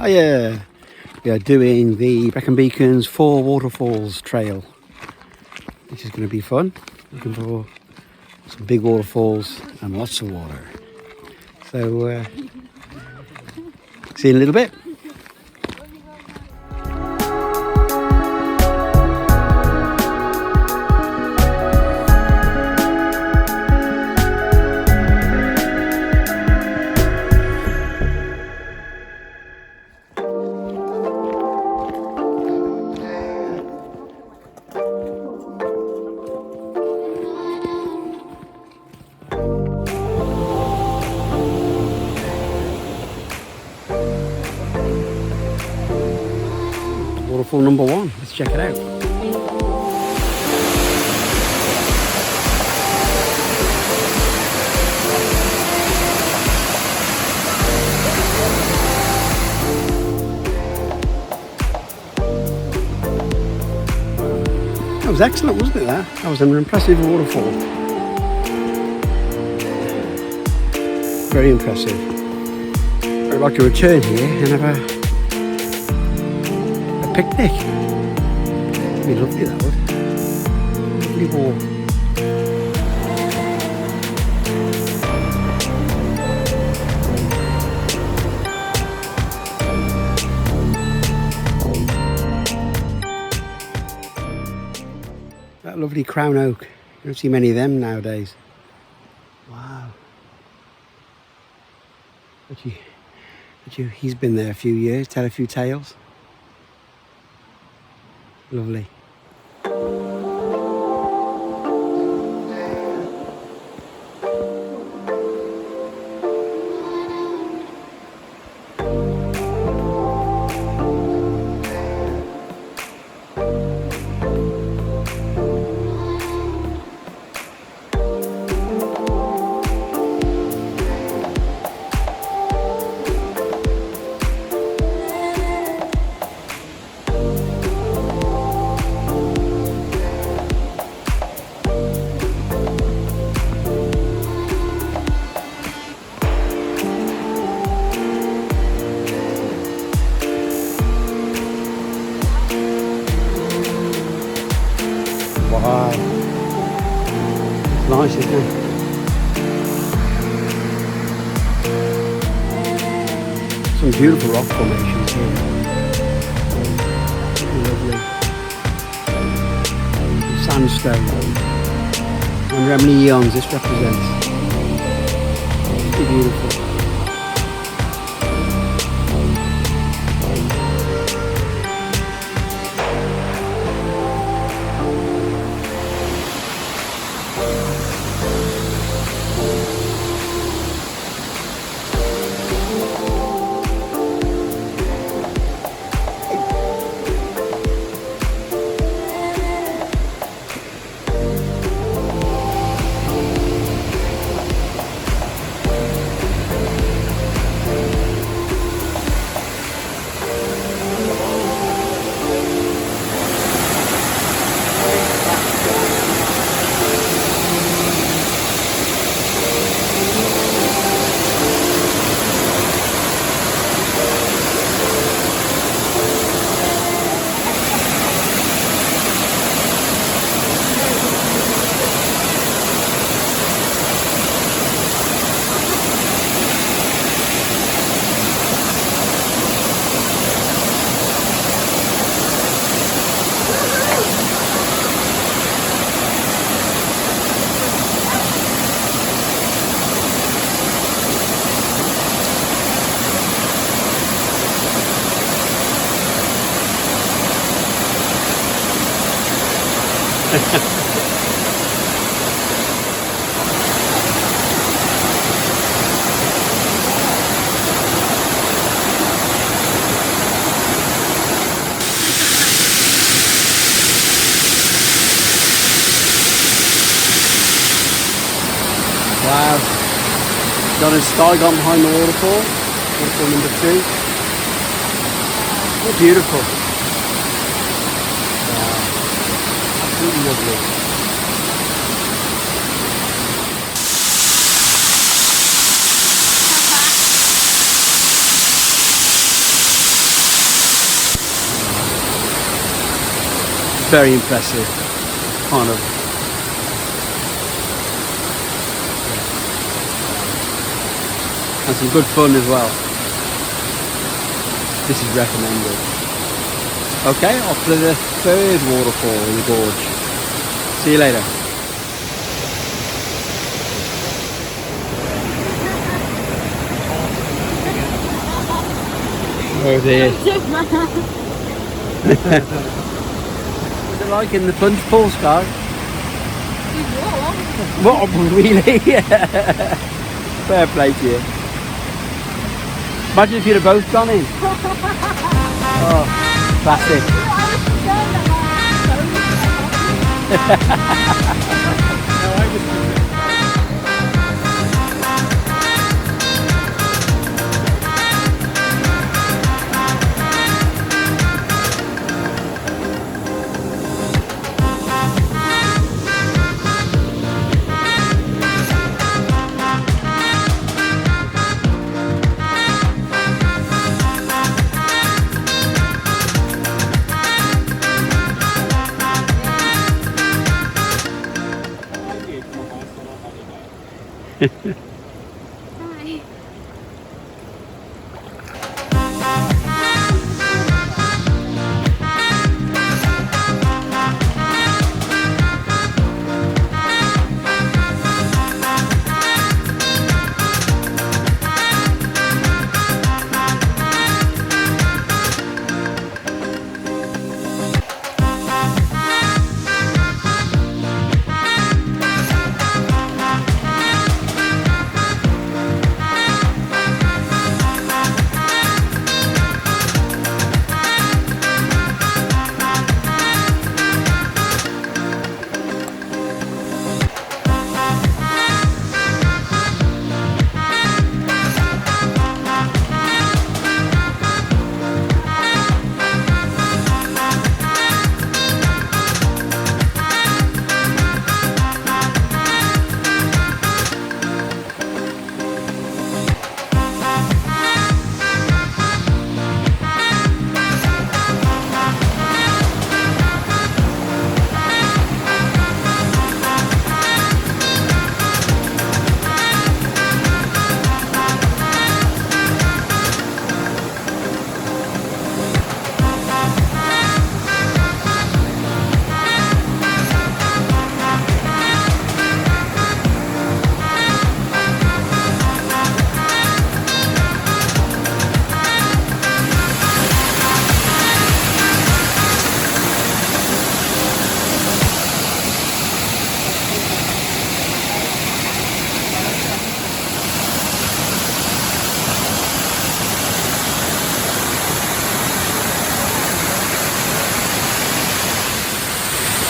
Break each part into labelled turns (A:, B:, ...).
A: Hiya! We are doing the Brecon Beacon's 4 Waterfalls trail, which is going to be fun. Looking for some big waterfalls and lots of water. So, see you in a little bit. Waterfall number 1, let's check it out. That was excellent, wasn't it? That was an impressive waterfall. Very impressive. I'd like to return here and have a picnic. It'd be lovely, that would. Lovely walk. That lovely crown oak. You don't see many of them nowadays. Wow. But he's been there a few years, tell a few tales. Lovely. Wow, it's nice, isn't it? Some beautiful rock formations here. Lovely. Sandstone. I wonder how many eons this represents. Beautiful. Wow. Got a sky gone behind the waterfall. Waterfall number 2. Oh, beautiful. Wow. Absolutely lovely. very impressive. Kind of. And some good fun as well. This is recommended. Okay, off to the third waterfall in the gorge. See you later. Oh dear. What's it like in the plunge pool, Sky? What? Really? Fair play to you. Imagine if you'd have both gone in. Oh, classic.
B: Hi.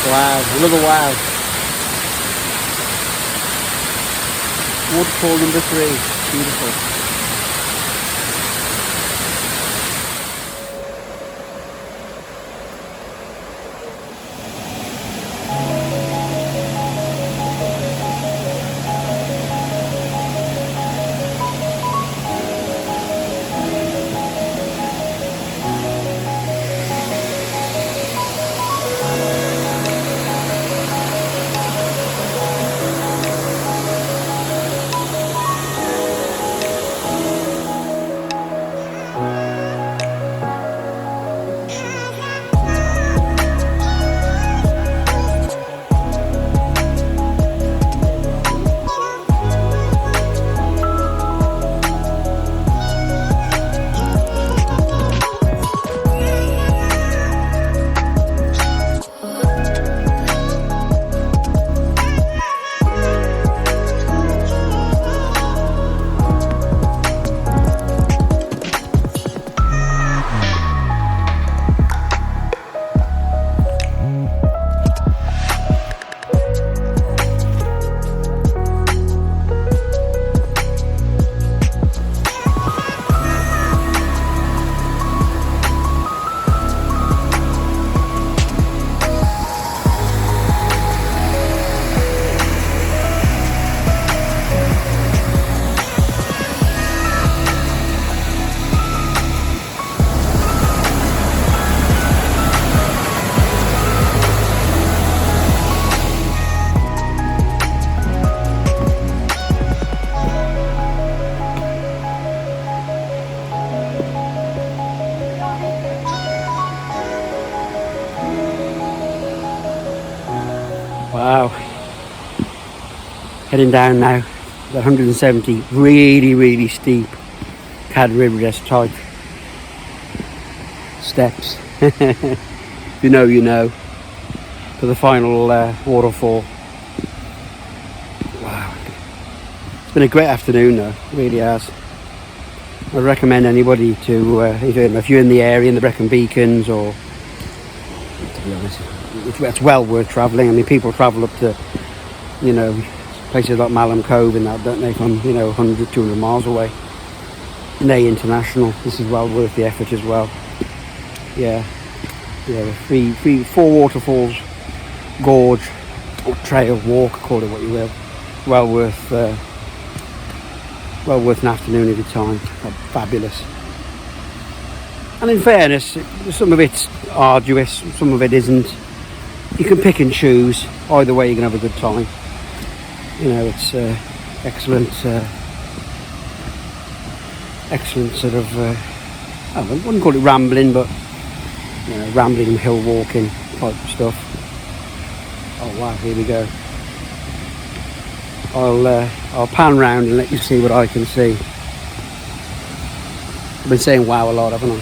A: Wow, another wow. Waterfall number 3, beautiful. Wow. Heading down now. The 170 really steep Cad River type steps. If you know, you know. To the final waterfall. Wow. It's been a great afternoon though, it really has. I recommend anybody to, if you're in the area, in the Brecon Beacons, or, to be honest, it's well worth travelling. I mean, people travel up to, you know, places like Malham Cove and that, don't they, from, you know, 100, 200 miles away. Nay International, this is well worth the effort as well. Yeah, the four waterfalls, gorge, or trail, walk, call it what you will. Well worth an afternoon of your time. Fabulous. And in fairness, some of it's arduous, some of it isn't. You can pick and choose. Either way, you can have a good time. You know, it's excellent sort of, I wouldn't call it rambling, but, you know, rambling and hill walking type of stuff. Oh wow, here we go. I'll pan round and let you see what I can see. I've been saying wow a lot, haven't I?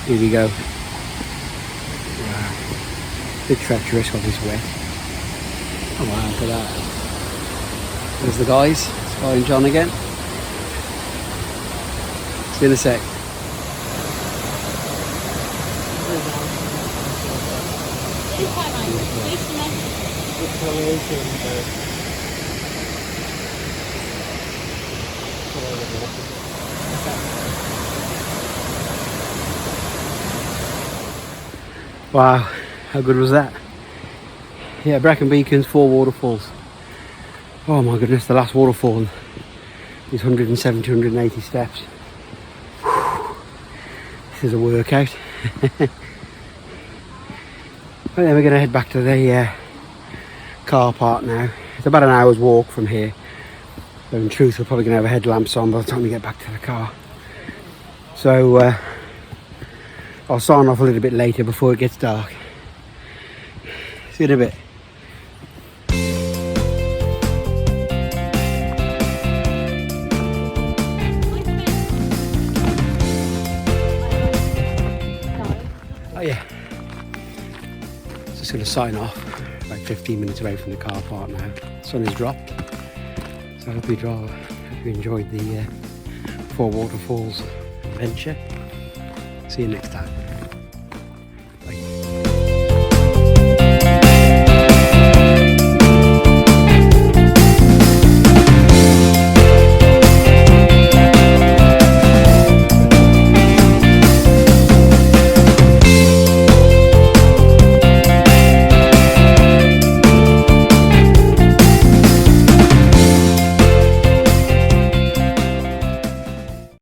A: Here we go. Wow. Bit treacherous while it's wet. Oh wow, look at that. There's the guys, Sky and John again. See you in a sec. Wow, how good was that? Yeah, Brecon Beacons, 4 waterfalls. Oh my goodness, the last waterfall is 170, 180 steps. Whew. This is a workout. But then we're going to head back to the car park now. It's about an hour's walk from here. But in truth, we're probably going to have headlamps on by the time we get back to the car. So I'll sign off a little bit later before it gets dark. See you in a bit. Oh yeah. Just going to sign off. About 15 minutes away from the car park now. The sun has dropped. So I hope you enjoyed the 4 waterfalls adventure. See you next time.